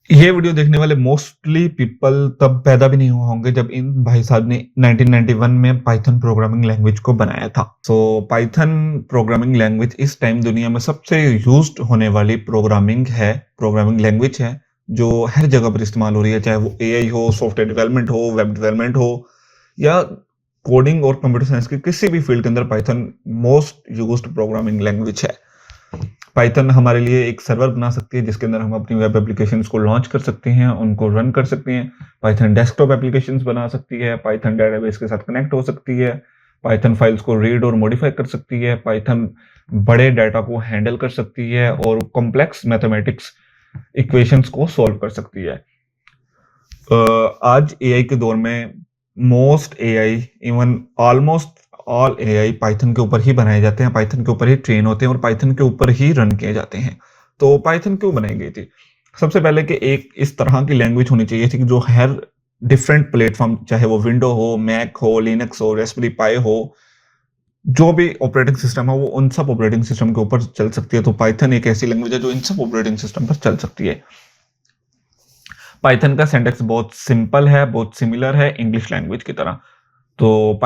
ये वीडियो देखने वाले मोस्टली पीपल तब पैदा भी नहीं हुए होंगे जब इन भाई साहब ने 1991 में पाइथन प्रोग्रामिंग लैंग्वेज को बनाया था। पाइथन प्रोग्रामिंग लैंग्वेज इस टाइम दुनिया में सबसे यूज्ड होने वाली प्रोग्रामिंग लैंग्वेज है, जो हर जगह पर इस्तेमाल हो रही है, चाहे वो एआई हो, सॉफ्टवेयर डेवलपमेंट हो, वेब डेवलपमेंट हो या कोडिंग और कंप्यूटर साइंस के किसी भी फील्ड के अंदर Python most used programming language है। पाइथन हमारे लिए एक सर्वर बना सकती है जिसके अंदर हम अपनी वेब एप्लीकेशंस को लॉन्च कर सकते हैं, उनको रन कर सकते हैं। पाइथन डेस्कटॉप एप्लीकेशंस बना सकती है, पाइथन डेटाबेस के साथ कनेक्ट हो सकती है, पाइथन फाइल्स को रीड और मॉडिफाई कर सकती है, पाइथन बड़े डाटा को हैंडल कर सकती है और कॉम्प्लेक्स मैथमेटिक्स इक्वेशंस को सॉल्व कर सकती है। आज एआई के दौर में most AI, even almost all AI Python के ऊपर ही बनाए जाते हैं, पाइथन के ऊपर ही ट्रेन होते हैं और पाइथन के ऊपर ही रन किए जाते हैं। तो पाइथन क्यों बनाई गई थी? सबसे पहले कि एक इस तरह की लैंग्वेज होनी चाहिए थी कि जो हर डिफरेंट प्लेटफॉर्म, चाहे वो विंडो हो, मैक हो, लिनक्स हो, रेस्पबेरी पाई हो, जो भी ऑपरेटिंग सिस्टम है वो उन सब ऑपरेटिंग सिस्टम के ऊपर चल सकती है। तो पाइथन एक ऐसी लैंग्वेज है जो इन सब ऑपरेटिंग सिस्टम पर चल सकती है। पाइथन का सिंटैक्स बहुत सिंपल है, बहुत सिमिलर है इंग्लिश लैंग्वेज की तरह। तो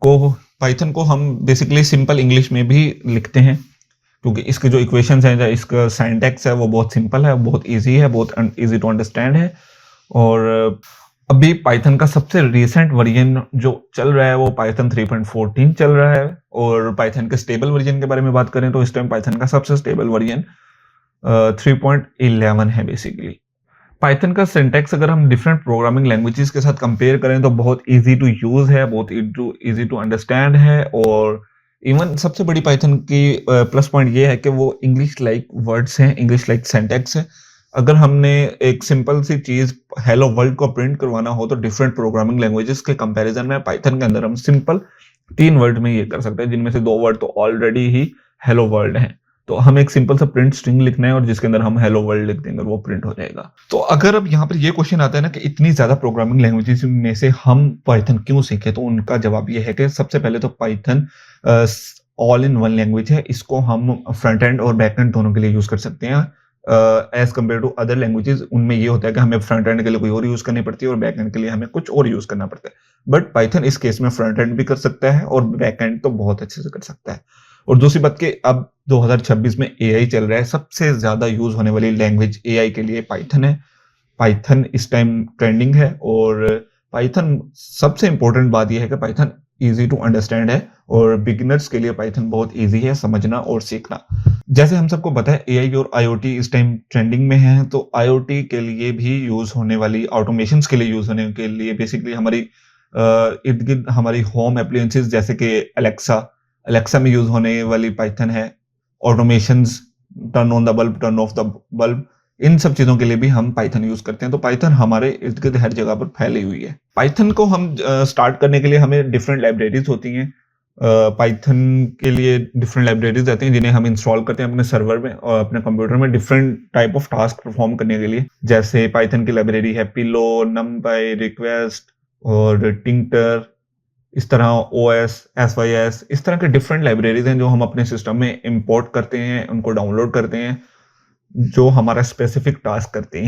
को पाइथन को हम बेसिकली सिंपल इंग्लिश में भी लिखते हैं, क्योंकि इसके जो इक्वेशंस हैं, जो इसका सिंटैक्स है, वो बहुत सिंपल है, बहुत इजी है, बहुत इजी टू अंडरस्टैंड है। और अभी पाइथन का सबसे रिसेंट वर्जन जो चल रहा है वो पाइथन 3.14 चल रहा है। और पाइथन के स्टेबल वर्जन के बारे में बात करें तो इस टाइम पाइथन का सबसे स्टेबल वर्जन 3.11 है बेसिकली। पाइथन का सिंटैक्स अगर हम डिफरेंट प्रोग्रामिंग लैंग्वेजेस के साथ कंपेयर करें तो बहुत इजी टू यूज है, बहुत इजी टू अंडरस्टैंड है। और इवन सबसे बड़ी पाइथन की प्लस पॉइंट ये है कि वो इंग्लिश लाइक वर्ड्स हैं, इंग्लिश लाइक सिंटैक्स है। अगर हमने एक सिंपल सी चीज हेलो वर्ल्ड को प्रिंट करवाना हो तो डिफरेंट प्रोग्रामिंग लैंग्वेजेस के कंपैरिजन में पाइथन के अंदर हम सिंपल 3 वर्ड में ये कर सकते हैं, जिनमें से 2 वर्ड तो ऑलरेडी ही हेलो वर्ल्ड है। तो हम एक सिंपल सा प्रिंट स्ट्रिंग लिखना है और जिसके अंदर हम हेलो वर्ल्ड लिख देंगे और वो प्रिंट हो जाएगा। तो अगर अब यहाँ पर ये क्वेश्चन आता है ना कि इतनी ज्यादा प्रोग्रामिंग लैंग्वेजेस में से हम पाइथन क्यों सीखे, तो उनका जवाब ये है कि सबसे पहले तो Python all in one language है। इसको हम फ्रंट एंड और बैक एंड दोनों के लिए यूज कर सकते हैं। As compared to other languages, उनमें ये होता है कि हमें फ्रंट एंड के लिए कोई और यूज करनी पड़ती है और बैक एंड के लिए हमें कुछ और यूज करना पड़ता है। बट पाइथन इस केस में फ्रंट एंड भी कर सकता है और बैक एंड तो बहुत अच्छे से कर सकता है। और दूसरी बात कि अब 2026 में एआई चल रहा है, सबसे ज्यादा यूज होने वाली लैंग्वेज एआई के लिए पाइथन है। पाइथन इस टाइम ट्रेंडिंग है और पाइथन सबसे इंपॉर्टेंट बात यह है कि पाइथन इजी टू अंडरस्टैंड है और बिगिनर्स के लिए पाइथन बहुत इजी है समझना और सीखना। जैसे हम सबको पता है एआई और आईओटी इस टाइम ट्रेंडिंग में है, तो आईओटी के लिए भी यूज होने वाली, ऑटोमेशंस के लिए यूज होने के लिए बेसिकली हमारी इर्द गिर्द हमारी होम एप्लियंसेस जैसे कि अलेक्सा में यूज होने वाली पाइथन है। Automations, turn on the bulb, turn off the bulb, इन सब चीजों के लिए भी हम पाइथन यूज करते हैं। तो पाइथन हमारे इर्द गिर्द हर जगह पर फैली हुई है। पाइथन को हम स्टार्ट करने के लिए हमें डिफरेंट लाइब्रेरीज होती हैं। पाइथन के लिए डिफरेंट लाइब्रेरीज रहती हैं जिन्हें हम इंस्टॉल करते हैं अपने सर्वर में और अपने कंप्यूटर में different type of task perform करने के लिए। जैसे पाइथन की लाइब्रेरी है पिलो, नमपाई, रिक्वेस्ट और टिंकर, इस तरह ओएस, एसवाईएस, इस तरह के डिफरेंट लाइब्रेरीज हैं जो हम अपने सिस्टम में इंपोर्ट करते हैं, उनको डाउनलोड करते हैं, जो हमारा स्पेसिफिक टास्क करते हैं।